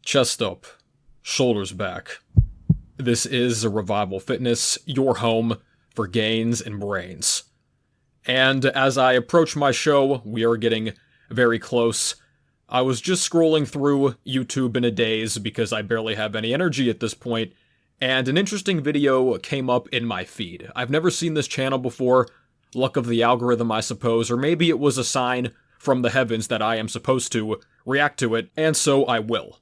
Chest up, shoulders back. This is Revival Fitness, your home for gains and brains. And as I approach my show, we are getting very close. I was just scrolling through YouTube in a daze because I barely have any energy at this point, and an interesting video came up in my feed. I've never seen this channel before, luck of the algorithm I suppose, or maybe it was a sign from the heavens that I am supposed to react to it, and so I will.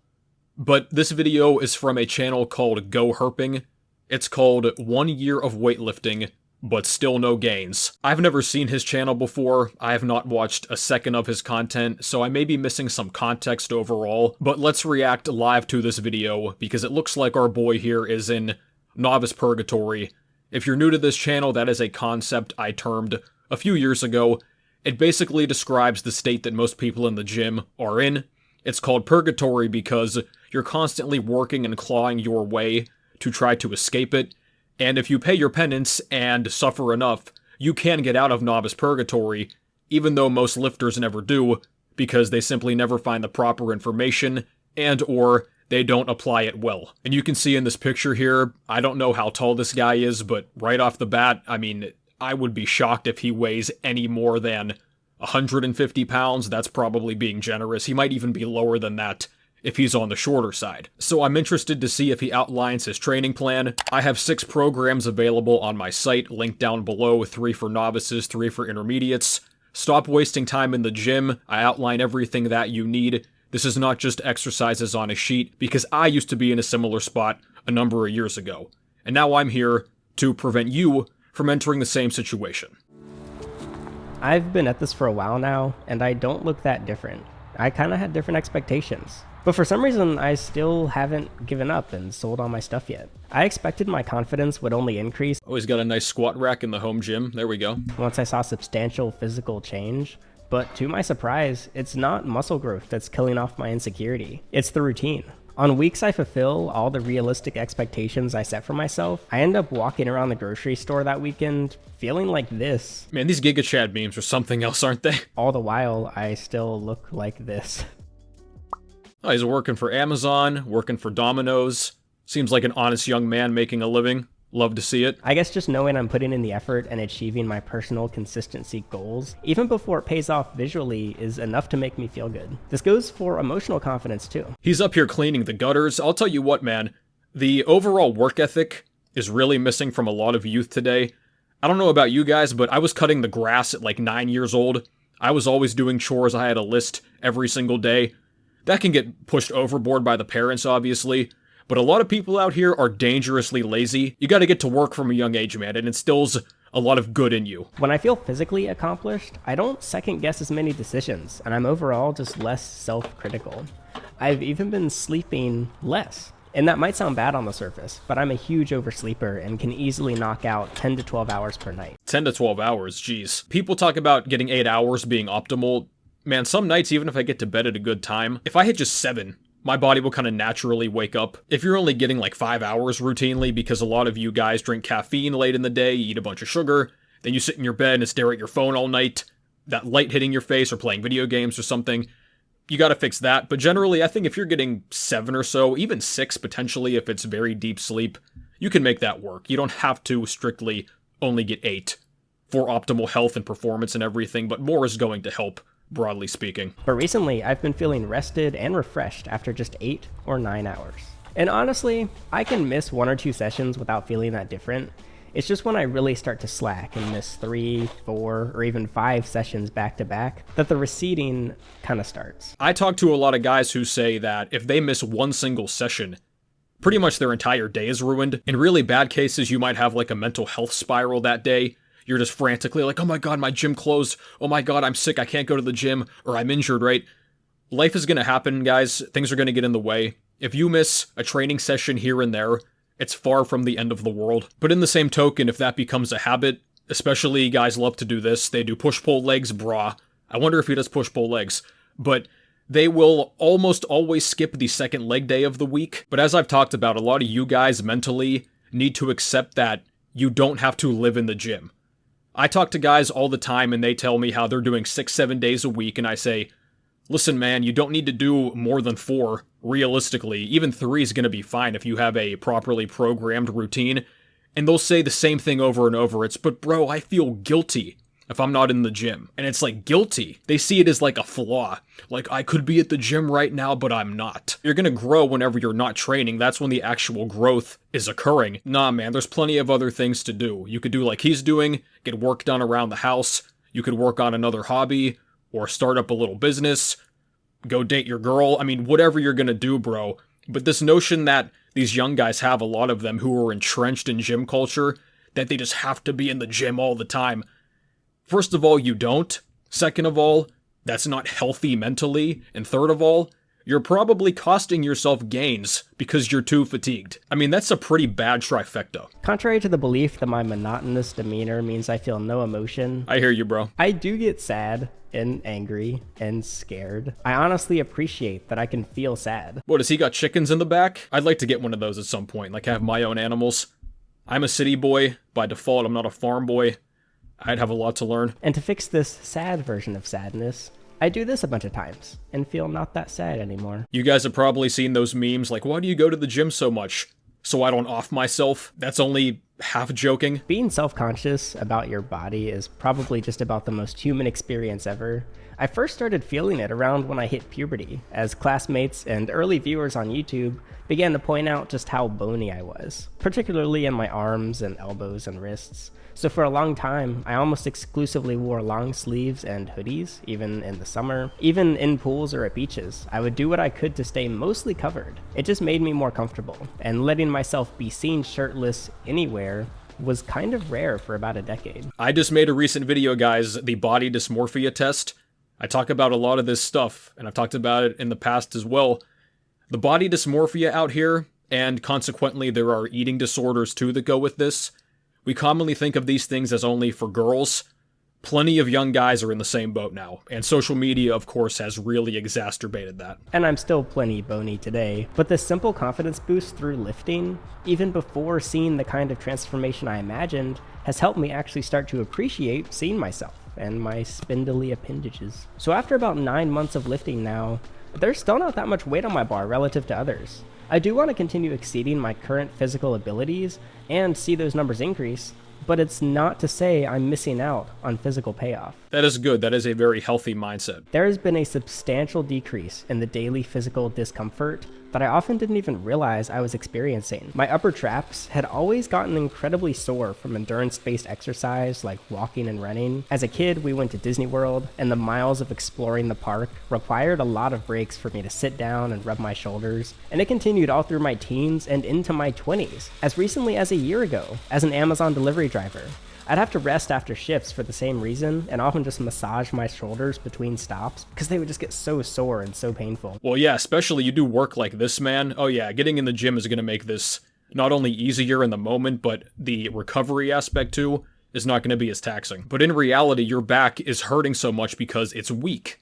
But this video is from a channel called Goherping. It's called 1 Year of Weightlifting, but Still No Gains. I've never seen his channel before, I have not watched a second of his content, so I may be missing some context overall, but let's react live to this video, because it looks like our boy here is in novice purgatory. If you're new to this channel, that is a concept I termed a few years ago. It basically describes the state that most people in the gym are in. It's called purgatory because you're constantly working and clawing your way to try to escape it, and if you pay your penance and suffer enough, you can get out of novice purgatory, even though most lifters never do, because they simply never find the proper information, and or they don't apply it well. And you can see in this picture here, I don't know how tall this guy is, but right off the bat, I mean, I would be shocked if he weighs any more than 150 pounds, that's probably being generous. He might even be lower than that if he's on the shorter side. So I'm interested to see if he outlines his training plan. I have 6 programs available on my site, linked down below, 3 for novices, 3 for intermediates. Stop wasting time in the gym. I outline everything that you need. This is not just exercises on a sheet, because I used to be in a similar spot a number of years ago. And now I'm here to prevent you from entering the same situation. I've been at this for a while now, and I don't look that different. I kinda had different expectations. But for some reason, I still haven't given up and sold all my stuff yet. I expected my confidence would only increase. Oh, he's got a nice squat rack in the home gym. There we go. Once I saw substantial physical change. But to my surprise, it's not muscle growth that's killing off my insecurity. It's the routine. On weeks I fulfill all the realistic expectations I set for myself, I end up walking around the grocery store that weekend feeling like this. Man, these Giga Chad memes are something else, aren't they? All the while, I still look like this. Oh, he's working for Amazon, working for Domino's. Seems like an honest young man making a living. Love to see it. I guess just knowing I'm putting in the effort and achieving my personal consistency goals, even before it pays off visually, is enough to make me feel good. This goes for emotional confidence too. He's up here cleaning the gutters. I'll tell you what, man. The overall work ethic is really missing from a lot of youth today. I don't know about you guys, but I was cutting the grass at like 9 years old. I was always doing chores. I had a list every single day. That can get pushed overboard by the parents, obviously. But a lot of people out here are dangerously lazy. You gotta get to work from a young age, man. It instills a lot of good in you. When I feel physically accomplished, I don't second guess as many decisions, and I'm overall just less self-critical. I've even been sleeping less. And that might sound bad on the surface, but I'm a huge oversleeper and can easily knock out 10 to 12 hours per night. 10 to 12 hours, geez. People talk about getting 8 hours being optimal. Man, some nights, even if I get to bed at a good time, if I hit just 7, my body will kind of naturally wake up. If you're only getting like 5 hours routinely, because a lot of you guys drink caffeine late in the day, you eat a bunch of sugar, then you sit in your bed and stare at your phone all night, that light hitting your face or playing video games or something, you gotta fix that. But generally, I think if you're getting 7 or so, even 6 potentially if it's very deep sleep, you can make that work. You don't have to strictly only get 8 for optimal health and performance and everything, but more is going to help, broadly speaking. But recently, I've been feeling rested and refreshed after just 8 or 9 hours. And honestly, I can miss 1 or 2 sessions without feeling that different. It's just when I really start to slack and miss 3, 4, or even 5 sessions back to back that the receding kind of starts. I talk to a lot of guys who say that if they miss 1 single session, pretty much their entire day is ruined. In really bad cases, you might have like a mental health spiral that day. You're just frantically like, oh my god, my gym closed. Oh my god, I'm sick, I can't go to the gym, or I'm injured, right? Life is gonna happen, guys. Things are gonna get in the way. If you miss a training session here and there, it's far from the end of the world. But in the same token, if that becomes a habit, especially guys love to do this, they do push-pull legs, brah. I wonder if he does push-pull legs. But they will almost always skip the second leg day of the week. But as I've talked about, a lot of you guys mentally need to accept that you don't have to live in the gym. I talk to guys all the time and they tell me how they're doing 6-7 days a week, and I say, listen man, you don't need to do more than 4 realistically, even 3 is going to be fine if you have a properly programmed routine. And they'll say the same thing over and over. It's, but bro, I feel guilty if I'm not in the gym. And it's like, guilty. They see it as like a flaw. Like, I could be at the gym right now, but I'm not. You're gonna grow whenever you're not training. That's when the actual growth is occurring. Nah, man, there's plenty of other things to do. You could do like he's doing, get work done around the house. You could work on another hobby, or start up a little business, go date your girl. I mean, whatever you're gonna do, bro. But this notion that these young guys have, a lot of them who are entrenched in gym culture, that they just have to be in the gym all the time. First of all, you don't. Second of all, that's not healthy mentally. And third of all, you're probably costing yourself gains because you're too fatigued. I mean, that's a pretty bad trifecta. Contrary to the belief that my monotonous demeanor means I feel no emotion, I hear you, bro. I do get sad and angry and scared. I honestly appreciate that I can feel sad. What, has he got chickens in the back? I'd like to get one of those at some point, like have my own animals. I'm a city boy. By default, I'm not a farm boy. I'd have a lot to learn. And to fix this sad version of sadness, I do this a bunch of times and feel not that sad anymore. You guys have probably seen those memes like, why do you go to the gym so much? So I don't off myself? That's only half joking. Being self-conscious about your body is probably just about the most human experience ever. I first started feeling it around when I hit puberty, as classmates and early viewers on YouTube began to point out just how bony I was, particularly in my arms and elbows and wrists. So for a long time, I almost exclusively wore long sleeves and hoodies, even in the summer. Even in pools or at beaches, I would do what I could to stay mostly covered. It just made me more comfortable, and letting myself be seen shirtless anywhere was kind of rare for about a decade. I just made a recent video, guys, the body dysmorphia test. I talk about a lot of this stuff, and I've talked about it in the past as well. The body dysmorphia out here, and consequently there are eating disorders too that go with this. We commonly think of these things as only for girls. Plenty of young guys are in the same boat now, and social media, of course, has really exacerbated that. And I'm still plenty bony today, but this simple confidence boost through lifting, even before seeing the kind of transformation I imagined, has helped me actually start to appreciate seeing myself and my spindly appendages. So after about 9 months of lifting now, there's still not that much weight on my bar relative to others. I do want to continue exceeding my current physical abilities and see those numbers increase, but it's not to say I'm missing out on physical payoff. That is good. That is a very healthy mindset. There has been a substantial decrease in the daily physical discomfort that I often didn't even realize I was experiencing. My upper traps had always gotten incredibly sore from endurance-based exercise like walking and running. As a kid, we went to Disney World, and the miles of exploring the park required a lot of breaks for me to sit down and rub my shoulders, and it continued all through my teens and into my 20s. As recently as a year ago, as an Amazon delivery driver, I'd have to rest after shifts for the same reason, and often just massage my shoulders between stops because they would just get so sore and so painful. Well, yeah, especially you do work like this, man. Oh yeah, getting in the gym is going to make this not only easier in the moment, but the recovery aspect too is not going to be as taxing. But in reality, your back is hurting so much because it's weak,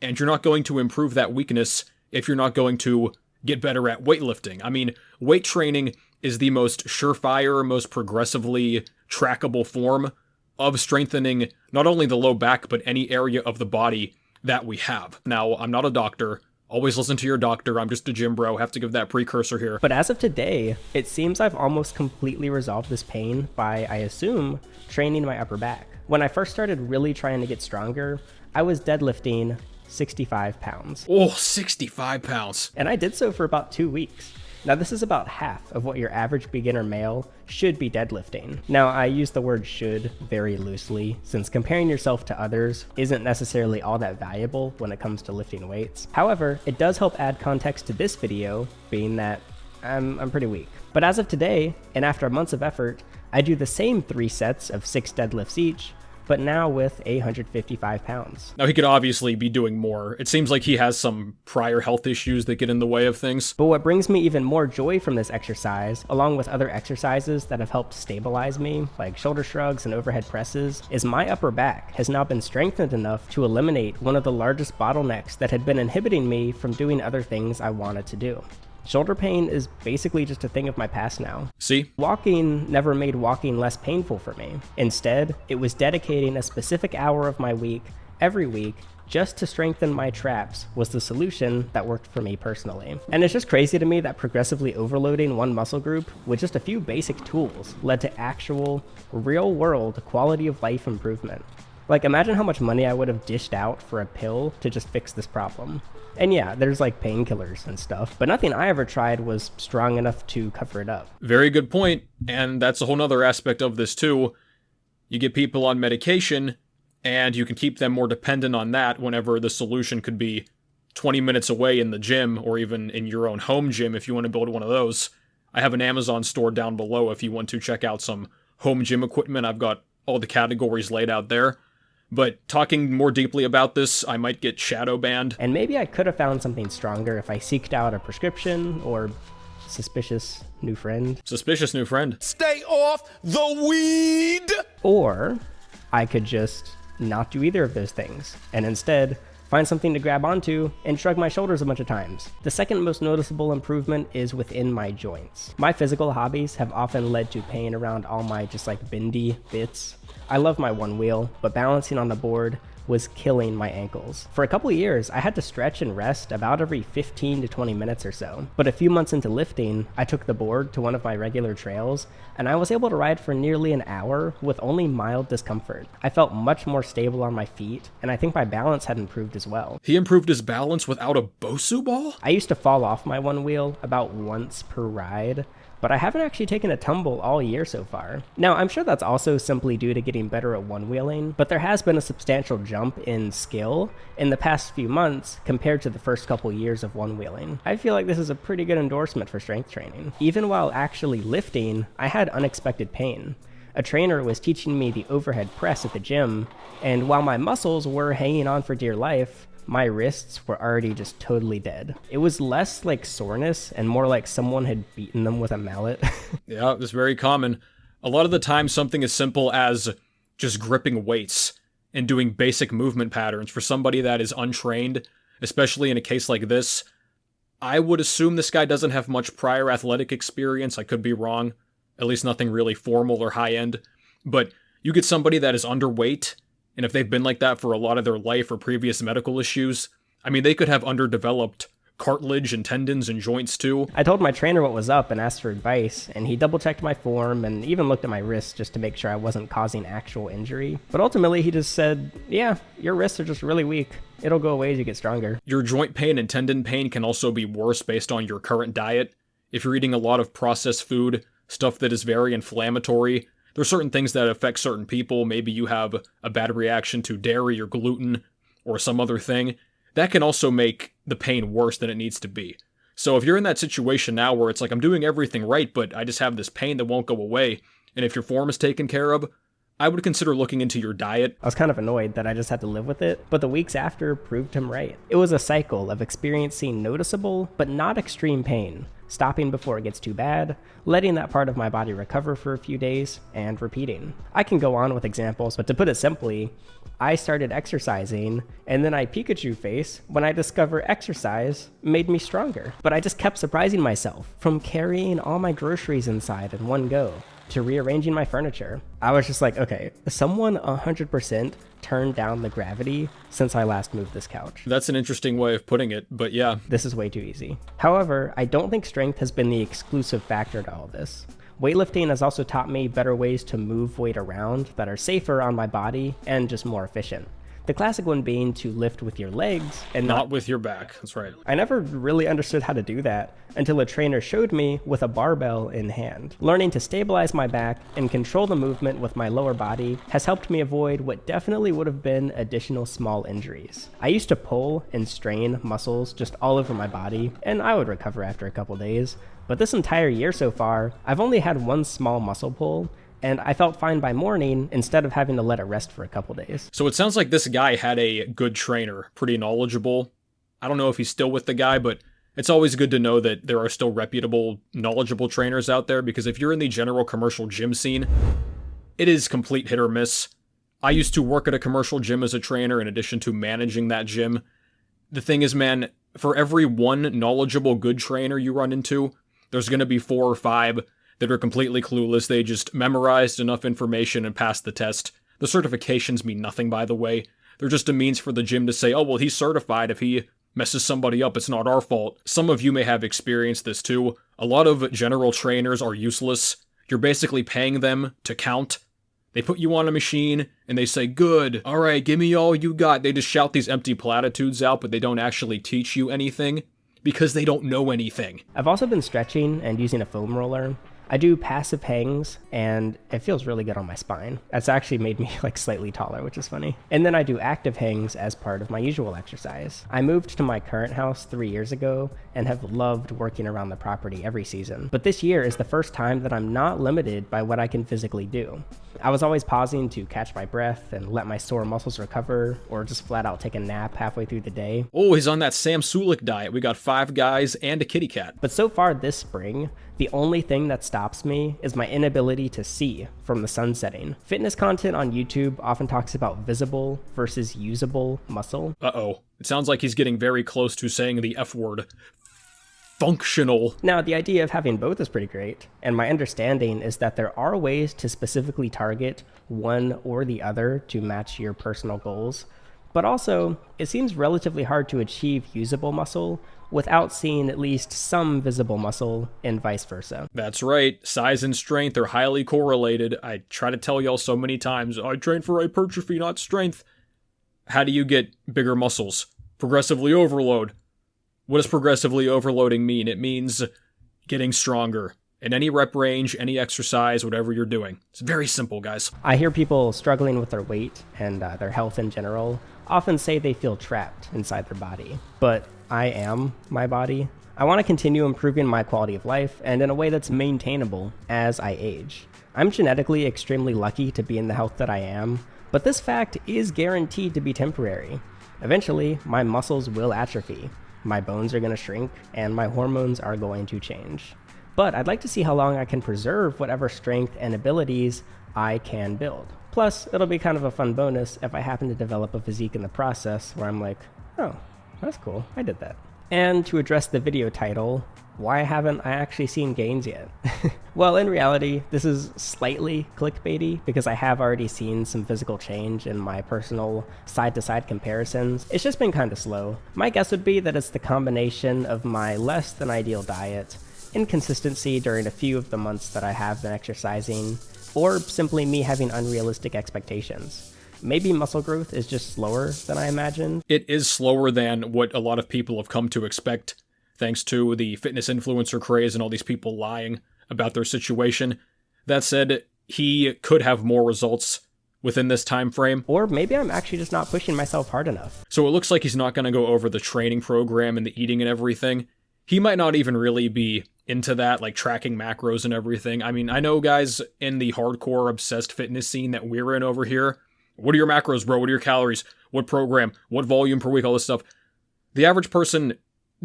and you're not going to improve that weakness if you're not going to get better at weightlifting. I mean, weight training is the most surefire, most progressively trackable form of strengthening not only the low back, but any area of the body that we have. Now, I'm not a doctor. Always listen to your doctor. I'm just a gym bro. Have to give that precursor here. But as of today, it seems I've almost completely resolved this pain by, I assume, training my upper back. When I first started really trying to get stronger, I was deadlifting 65 pounds. Oh, 65 pounds. And I did so for about 2 weeks. Now this is about half of what your average beginner male should be deadlifting. Now I use the word should very loosely, since comparing yourself to others isn't necessarily all that valuable when it comes to lifting weights. However, it does help add context to this video, being that I'm pretty weak. But as of today, and after months of effort, I do the same 3 sets of 6 deadlifts each, but now with 155 pounds. Now he could obviously be doing more. It seems like he has some prior health issues that get in the way of things. But what brings me even more joy from this exercise, along with other exercises that have helped stabilize me, like shoulder shrugs and overhead presses, is my upper back has now been strengthened enough to eliminate one of the largest bottlenecks that had been inhibiting me from doing other things I wanted to do. Shoulder pain is basically just a thing of my past now. See? Walking never made walking less painful for me. Instead, it was dedicating a specific hour of my week, every week, just to strengthen my traps was the solution that worked for me personally. And it's just crazy to me that progressively overloading one muscle group with just a few basic tools led to actual, real-world quality of life improvement. Like, imagine how much money I would have dished out for a pill to just fix this problem. And yeah, there's like painkillers and stuff, but nothing I ever tried was strong enough to cover it up. Very good point, and that's a whole nother aspect of this too. You get people on medication, and you can keep them more dependent on that whenever the solution could be 20 minutes away in the gym, or even in your own home gym if you want to build one of those. I have an Amazon store down below if you want to check out some home gym equipment. I've got all the categories laid out there. But talking more deeply about this, I might get shadow banned. And maybe I could have found something stronger if I seeked out a prescription or suspicious new friend. Suspicious new friend. Stay off the weed! Or I could just not do either of those things and instead find something to grab onto and shrug my shoulders a bunch of times. The second most noticeable improvement is within my joints. My physical hobbies have often led to pain around all my just like bendy bits. I love my one wheel, but balancing on the board was killing my ankles. For a couple of years, I had to stretch and rest about every 15 to 20 minutes or so. But a few months into lifting, I took the board to one of my regular trails, and I was able to ride for nearly an hour with only mild discomfort. I felt much more stable on my feet, and I think my balance had improved as well. He improved his balance without a Bosu ball? I used to fall off my one wheel about once per ride, but I haven't actually taken a tumble all year so far. Now, I'm sure that's also simply due to getting better at one-wheeling, but there has been a substantial jump in skill in the past few months compared to the first couple years of one-wheeling. I feel like this is a pretty good endorsement for strength training. Even while actually lifting, I had unexpected pain. A trainer was teaching me the overhead press at the gym, and while my muscles were hanging on for dear life, my wrists were already just totally dead. It was less like soreness and more like someone had beaten them with a mallet. Yeah, it was very common. A lot of the time, something as simple as just gripping weights and doing basic movement patterns for somebody that is untrained, especially in a case like this. I would assume this guy doesn't have much prior athletic experience. I could be wrong. At least nothing really formal or high-end. But you get somebody that is underweight, and if they've been like that for a lot of their life or previous medical issues, I mean, they could have underdeveloped cartilage and tendons and joints too. I told my trainer what was up and asked for advice, and he double-checked my form and even looked at my wrists just to make sure I wasn't causing actual injury. But ultimately, he just said, yeah, your wrists are just really weak. It'll go away as you get stronger. Your joint pain and tendon pain can also be worse based on your current diet. If you're eating a lot of processed food, stuff that is very inflammatory, there are certain things that affect certain people. Maybe you have a bad reaction to dairy or gluten or some other thing. That can also make the pain worse than it needs to be. So if you're in that situation now where it's like, I'm doing everything right, but I just have this pain that won't go away, and if your form is taken care of, I would consider looking into your diet. I was kind of annoyed that I just had to live with it, but the weeks after proved him right. It was a cycle of experiencing noticeable but not extreme pain, stopping before it gets too bad, letting that part of my body recover for a few days, and repeating. I can go on with examples, but to put it simply, I started exercising, and then I Pikachu face when I discover exercise made me stronger. But I just kept surprising myself, from carrying all my groceries inside in one go, to rearranging my furniture. I was just like, okay, someone 100% turned down the gravity since I last moved this couch. That's an interesting way of putting it, but yeah. This is way too easy. However, I don't think strength has been the exclusive factor to all this. Weightlifting has also taught me better ways to move weight around that are safer on my body and just more efficient. The classic one being to lift with your legs and not with your back. That's right. I never really understood how to do that until a trainer showed me with a barbell in hand. Learning to stabilize my back and control the movement with my lower body has helped me avoid what definitely would have been additional small injuries. I used to pull and strain muscles just all over my body, and I would recover after a couple days. But this entire year so far, I've only had one small muscle pull, and I felt fine by morning instead of having to let it rest for a couple days. So it sounds like this guy had a good trainer, pretty knowledgeable. I don't know if he's still with the guy, but it's always good to know that there are still reputable, knowledgeable trainers out there, because if you're in the general commercial gym scene, it is complete hit or miss. I used to work at a commercial gym as a trainer in addition to managing that gym. The thing is, man, for every one knowledgeable good trainer you run into, there's going to be 4 or 5 that are completely clueless. They just memorized enough information and passed the test. The certifications mean nothing, by the way. They're just a means for the gym to say, oh, well, he's certified. If he messes somebody up, it's not our fault. Some of you may have experienced this too. A lot of general trainers are useless. You're basically paying them to count. They put you on a machine, and they say, good, all right, give me all you got. They just shout these empty platitudes out, but they don't actually teach you anything, because they don't know anything. I've also been stretching and using a foam roller. I do passive hangs, and it feels really good on my spine. That's actually made me like slightly taller, which is funny. And then I do active hangs as part of my usual exercise. I moved to my current house 3 years ago and have loved working around the property every season. But this year is the first time that I'm not limited by what I can physically do. I was always pausing to catch my breath and let my sore muscles recover, or just flat out take a nap halfway through the day. Oh, he's on that Sam Sulek diet. We got 5 guys and a kitty cat. But so far this spring, the only thing that stops me is my inability to see from the sun setting. Fitness content on YouTube often talks about visible versus usable muscle. Uh-oh. It sounds like he's getting very close to saying the F word. Functional. Now, the idea of having both is pretty great, and my understanding is that there are ways to specifically target one or the other to match your personal goals, but also, it seems relatively hard to achieve usable muscle without seeing at least some visible muscle, and vice versa. That's right. Size and strength are highly correlated. I try to tell y'all so many times, I train for hypertrophy, not strength. How do you get bigger muscles? Progressively overload. What does progressively overloading mean? It means getting stronger. In any rep range, any exercise, whatever you're doing. It's very simple, guys. I hear people struggling with their weight and their health in general often say they feel trapped inside their body. But I am my body. I want to continue improving my quality of life and in a way that's maintainable as I age. I'm genetically extremely lucky to be in the health that I am, but this fact is guaranteed to be temporary. Eventually, my muscles will atrophy. My bones are going to shrink, and my hormones are going to change. But I'd like to see how long I can preserve whatever strength and abilities I can build. Plus, it'll be kind of a fun bonus if I happen to develop a physique in the process where I'm like, oh, that's cool, I did that. And to address the video title, why haven't I actually seen gains yet? Well, in reality, this is slightly clickbaity because I have already seen some physical change in my personal side-to-side comparisons. It's just been kind of slow. My guess would be that it's the combination of my less than ideal diet, inconsistency during a few of the months that I have been exercising, or simply me having unrealistic expectations. Maybe muscle growth is just slower than I imagined. It is slower than what a lot of people have come to expect, thanks to the fitness influencer craze and all these people lying about their situation. That said, he could have more results within this time frame. Or maybe I'm actually just not pushing myself hard enough. So it looks like he's not going to go over the training program and the eating and everything. He might not even really be into that, like tracking macros and everything. I mean, I know guys in the hardcore obsessed fitness scene that we're in over here. What are your macros, bro? What are your calories? What program? What volume per week? All this stuff. The average person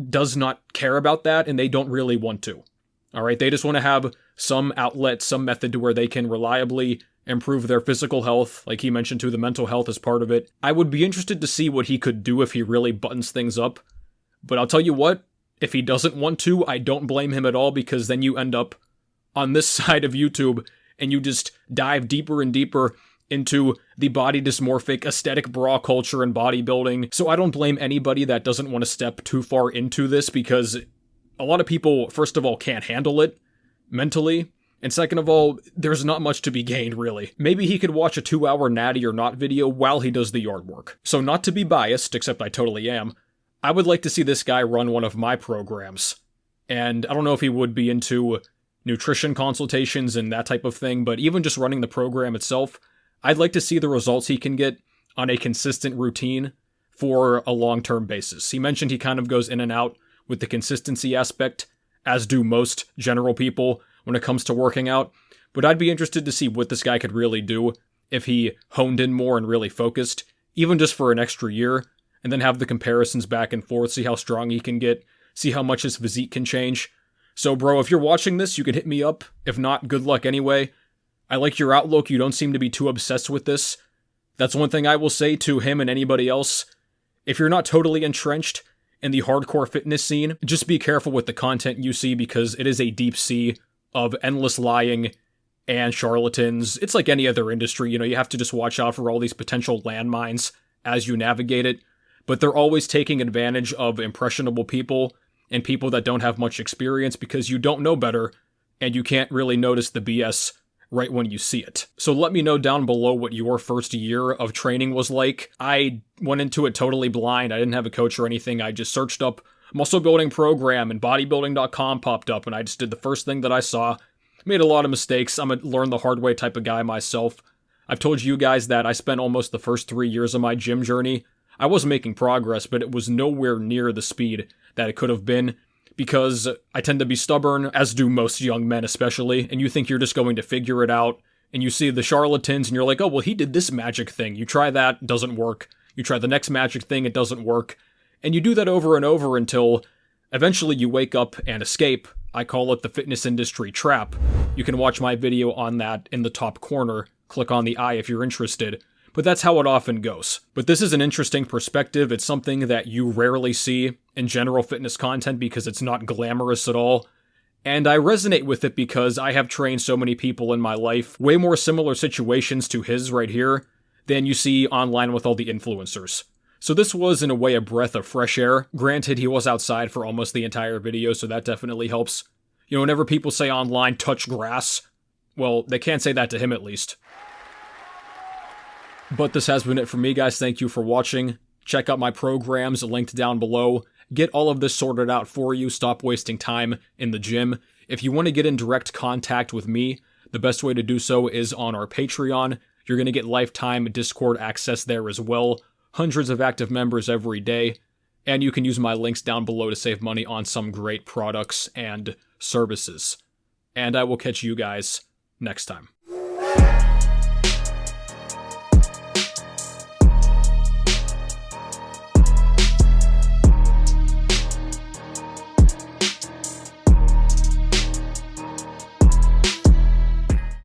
does not care about that, and they don't really want to. All right, they just want to have some outlet, some method to where they can reliably improve their physical health. Like he mentioned too, the mental health is part of it. I would be interested to see what he could do if he really buttons things up. But I'll tell you what, if he doesn't want to, I don't blame him at all, because then you end up on this side of YouTube and you just dive deeper and deeper into the body dysmorphic aesthetic bra culture and bodybuilding. So I don't blame anybody that doesn't want to step too far into this, because a lot of people, first of all, can't handle it mentally. And second of all, there's not much to be gained, really. Maybe he could watch a 2-hour natty or not video while he does the yard work. So not to be biased, except I totally am, I would like to see this guy run one of my programs. And I don't know if he would be into nutrition consultations and that type of thing, but even just running the program itself, I'd like to see the results he can get on a consistent routine for a long-term basis. He mentioned he kind of goes in and out with the consistency aspect, as do most general people when it comes to working out, but I'd be interested to see what this guy could really do if he honed in more and really focused, even just for an extra year, and then have the comparisons back and forth, see how strong he can get, see how much his physique can change. So bro, if you're watching this, you can hit me up. If not, good luck anyway. I like your outlook. You don't seem to be too obsessed with this. That's one thing I will say to him and anybody else. If you're not totally entrenched in the hardcore fitness scene, just be careful with the content you see, because it is a deep sea of endless lying and charlatans. It's like any other industry, you know, you have to just watch out for all these potential landmines as you navigate it, but they're always taking advantage of impressionable people and people that don't have much experience because you don't know better and you can't really notice the BS right when you see it. So let me know down below what your first year of training was like. I went into it totally blind. I didn't have a coach or anything. I just searched up muscle building program and bodybuilding.com popped up and I just did the first thing that I saw. Made a lot of mistakes. I'm a learn the hard way type of guy myself. I've told you guys that I spent almost the first 3 years of my gym journey. I was making progress, but it was nowhere near the speed that it could have been because I tend to be stubborn, as do most young men especially, and you think you're just going to figure it out, and you see the charlatans and you're like, oh, well, he did this magic thing. You try that, doesn't work. You try the next magic thing, it doesn't work. And you do that over and over until eventually you wake up and escape. I call it the fitness industry trap. You can watch my video on that in the top corner. Click on the I if you're interested. But that's how it often goes. But this is an interesting perspective. It's something that you rarely see in general fitness content because it's not glamorous at all. And I resonate with it because I have trained so many people in my life, way more similar situations to his right here, than you see online with all the influencers. So this was, in a way, a breath of fresh air. Granted, he was outside for almost the entire video, so that definitely helps. You know, whenever people say online, touch grass, well, they can't say that to him at least. But this has been it for me, guys. Thank you for watching. Check out my programs linked down below. Get all of this sorted out for you. Stop wasting time in the gym. If you want to get in direct contact with me, the best way to do so is on our Patreon. You're going to get lifetime Discord access there as well. Hundreds of active members every day. And you can use my links down below to save money on some great products and services. And I will catch you guys next time.